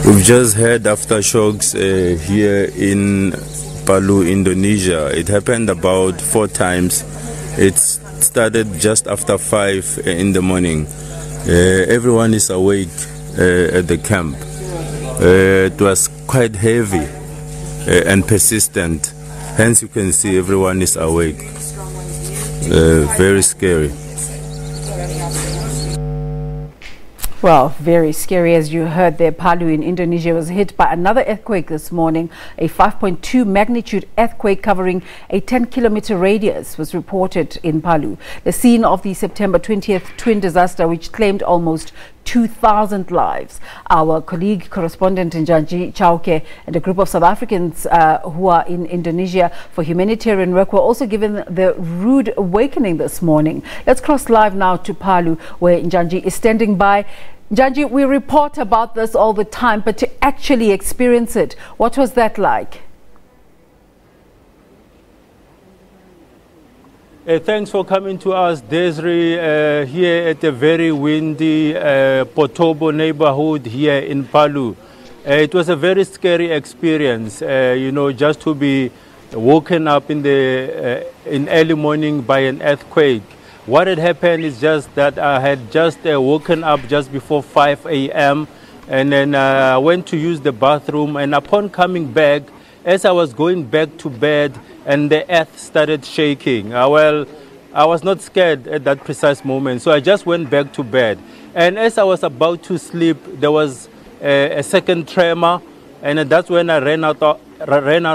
We've just had aftershocks here in Palu, Indonesia. It happened about 4 times. It started just after 5 in the morning. Everyone is awake at the camp. It was quite heavy and persistent. Hence you can see everyone is awake. Very scary. Well, very scary. As you heard there, Palu in Indonesia was hit by another earthquake this morning. A 5.2 magnitude earthquake covering a 10-kilometer radius was reported in Palu, the scene of the September 20th twin disaster which claimed almost 2,000 lives. Our colleague, correspondent Njanji Chauke, and a group of South Africans who are in Indonesia for humanitarian work were also given the rude awakening this morning. Let's cross live now to Palu, where Njanji is standing by. Njanji, we report about this all the time, but to actually experience it, what was that like? Thanks for coming to us, Desiree, here at a very windy Potobo neighborhood here in Palu. It was a very scary experience, you know, just to be woken up in early morning by an earthquake. What had happened is just that I had just woken up just before 5 a.m. and then I went to use the bathroom, and upon coming back, as I was going back to bed, and the earth started shaking. Well, I was not scared at that precise moment, so I just went back to bed. And as I was about to sleep, there was a second tremor, and that's when I ran out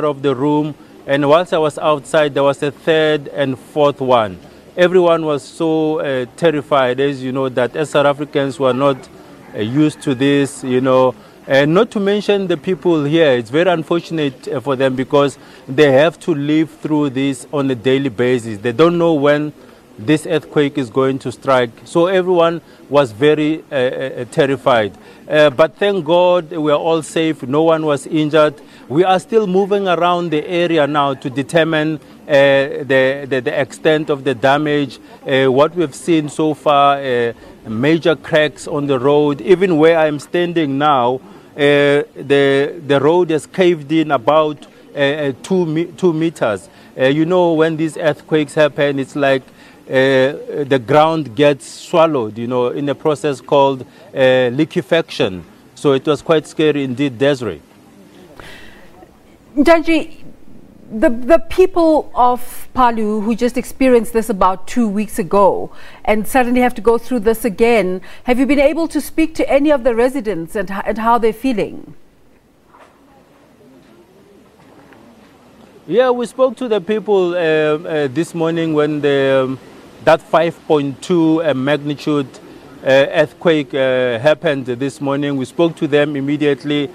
of the room. And whilst I was outside, there was a third and fourth one. Everyone was so terrified, as you know, that as South Africans were not used to this, you know. And not to mention the people here. It's very unfortunate for them because they have to live through this on a daily basis. They don't know when this earthquake is going to strike. So everyone was very terrified. But thank God we are all safe. No one was injured. We are still moving around the area now to determine the extent of the damage. What we've seen so far, major cracks on the road. Even where I'm standing now, the road has caved in about 2 meters. You know, when these earthquakes happen, it's like the ground gets swallowed, you know, in a process called liquefaction. So it was quite scary indeed, Desiree. Njanji, the people of Palu who just experienced this about 2 weeks ago and suddenly have to go through this again, have you been able to speak to any of the residents and how they're feeling? Yeah, we spoke to the people this morning when that 5.2 magnitude earthquake happened this morning. We spoke to them immediately.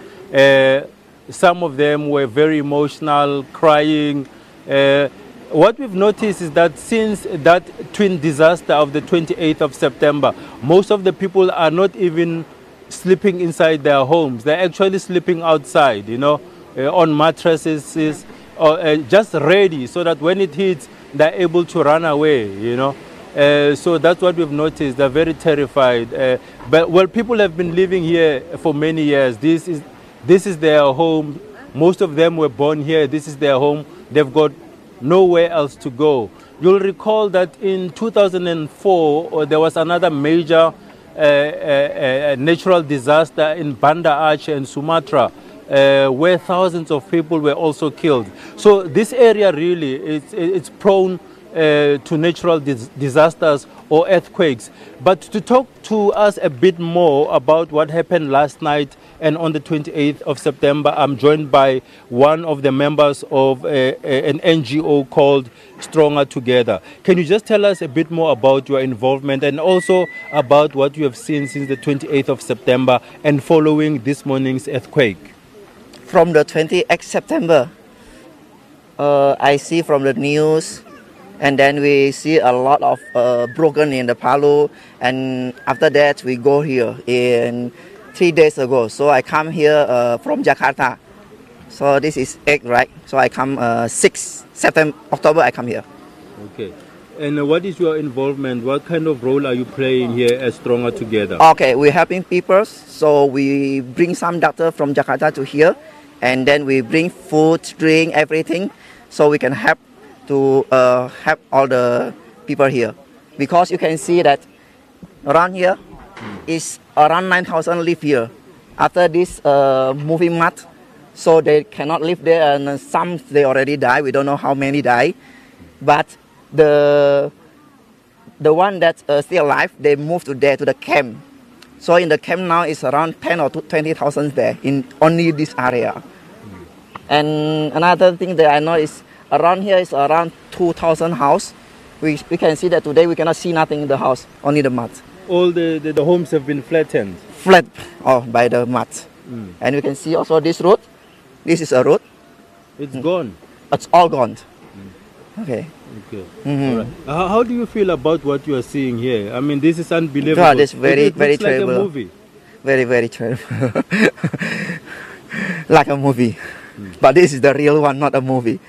Some of them were very emotional, crying. What we've noticed is that since that twin disaster of the 28th of September, most of the people are not even sleeping inside their homes. They're actually sleeping outside, you know, on mattresses, or just ready so that when it hits, they're able to run away, you know. So that's what we've noticed. They're very terrified. But well, people have been living here for many years. This is their home. Most of them were born here. This is their home. They've got nowhere else to go. You'll recall that in 2004, there was another major natural disaster in Banda Aceh and Sumatra, where thousands of people were also killed. So this area really, it's prone to natural disasters or earthquakes. But to talk to us a bit more about what happened last night and on the 28th of September, I'm joined by one of the members of an NGO called Stronger Together. Can you just tell us a bit more about your involvement and also about what you have seen since the 28th of September and following this morning's earthquake? From the 28th September, I see from the news, and then we see a lot of broken in the Palu, and after that we go here in 3 days ago. So I come here from Jakarta. So this is 8, right? So I come 6 October I come here. Okay. And what is your involvement? What kind of role are you playing here as Stronger Together? Okay, we're helping people. So we bring some doctor from Jakarta to here, and then we bring food, drink, everything, so we can help to help all the people here. Because you can see that around here is around 9,000 live here. After this moving mud, so they cannot live there, and some they already die. We don't know how many die, but the one that still alive, they moved to there to the camp. So in the camp now is around 10 or 20,000 there in only this area. And another thing that I know is around here is around 2,000 house. We can see that today we cannot see nothing in the house, only the mud. All the homes have been flattened? Flat by the mud. And you can see also this road. This is a road. It's gone? It's all gone. Okay. Okay. All right. How do you feel about what you are seeing here? I mean, this is unbelievable. God, it's very, very terrible. Like a movie. Very, very terrible. Like a movie. But this is the real one, not a movie.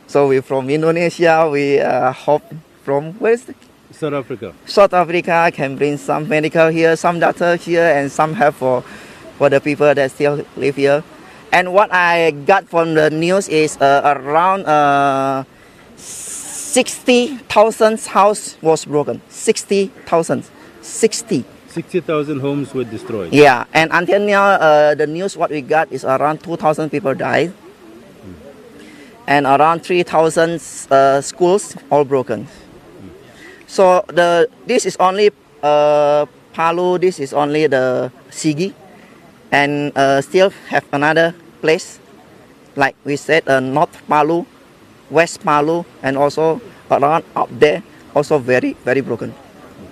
So we're from Indonesia. We hope from where is South Africa. South Africa can bring some medical here, some doctor here, and some help for the people that still live here. And what I got from the news is around 60,000 house was broken. 60,000. 60,000 homes were destroyed. Yeah, and until now, the news what we got is around 2,000 people died. And around 3,000 schools all broken. So this is only Palu, this is only the Sigi. And still have another place, like we said, North Palu, West Palu, and also around up there, also very, very broken.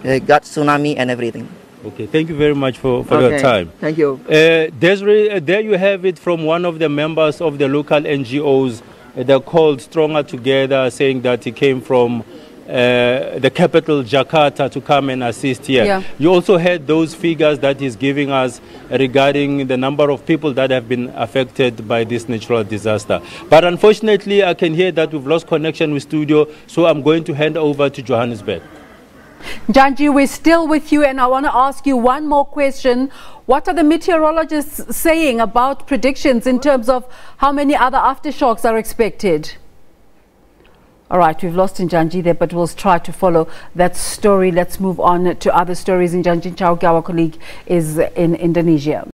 They got tsunami and everything. Okay, thank you very much for your time. Thank you. Desiree, there you have it from one of the members of the local NGOs. They're called Stronger Together, saying that he came from the capital, Jakarta, to come and assist here. Yeah. You also heard those figures that he's giving us regarding the number of people that have been affected by this natural disaster. But unfortunately, I can hear that we've lost connection with studio, so I'm going to hand over to Johannesburg. Njanji, we're still with you, and I want to ask you one more question. What are the meteorologists saying about predictions in terms of how many other aftershocks are expected? All right, we've lost Njanji there, but we'll try to follow that story. Let's move on to other stories. Njanji Chauke, our colleague, is in Indonesia.